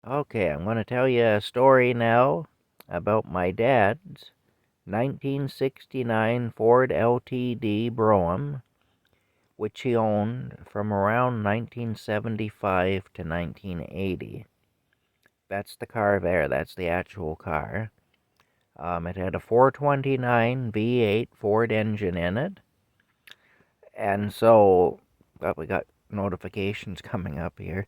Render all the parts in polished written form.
Okay, I'm going to tell you a story now about my dad's 1969 Ford LTD Brougham, which he owned from around 1975 to 1980. That's the car there. That's the actual car. It had a 429 V8 Ford engine in it. And so, we got notifications coming up here.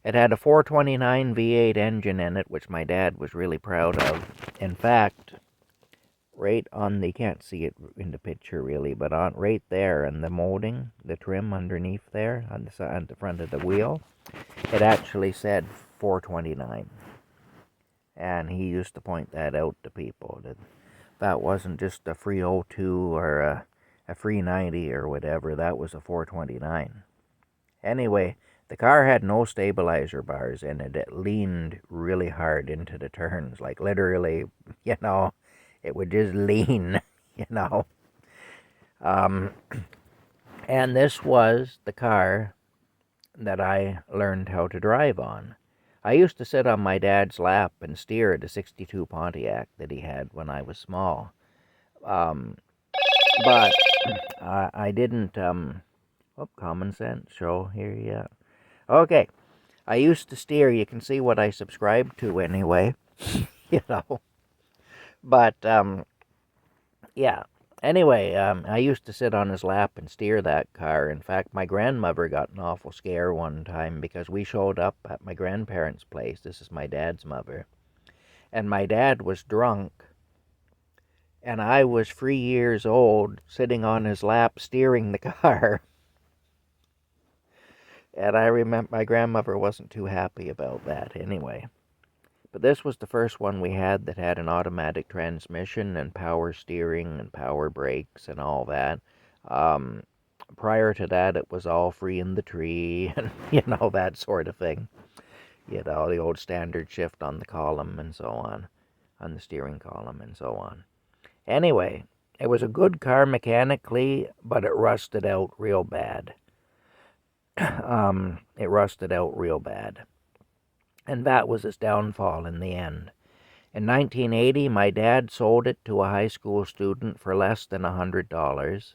It had a 429 V8 engine in it, which my dad was really proud of. In fact, right on the, you can't see it in the picture really, but on right there in the molding, the trim underneath there on the side, on the front of the wheel, it actually said 429. And he used to point that out to people, that wasn't just a free O2 or a free 90 or whatever, that was a 429. Anyway, the car had no stabilizer bars in it. It leaned really hard into the turns, like literally, it would just lean, you know. Um, and this was the car that I learned how to drive on. I used to sit on my dad's lap and steer the 62 Pontiac that he had when I was small. Um, but I didn't, common sense show here, yeah. Okay, I used to steer. You can see what I subscribed to anyway, you know. But, yeah. Anyway, I used to sit on his lap and steer that car. In fact, my grandmother got an awful scare one time because we showed up at my grandparents' place. This is my dad's mother. And my dad was drunk. And I was 3 years old sitting on his lap steering the car. And I remember my grandmother wasn't too happy about that anyway. But this was the first one we had that had an automatic transmission and power steering and power brakes and all that. Um, Prior to that, it was all free in the tree and, that sort of thing. The old standard shift on the column and so on the steering column and so on. Anyway, it was a good car mechanically, but it rusted out real bad. It rusted out real bad. And that was its downfall in the end. In 1980, my dad sold it to a high school student for less than $100.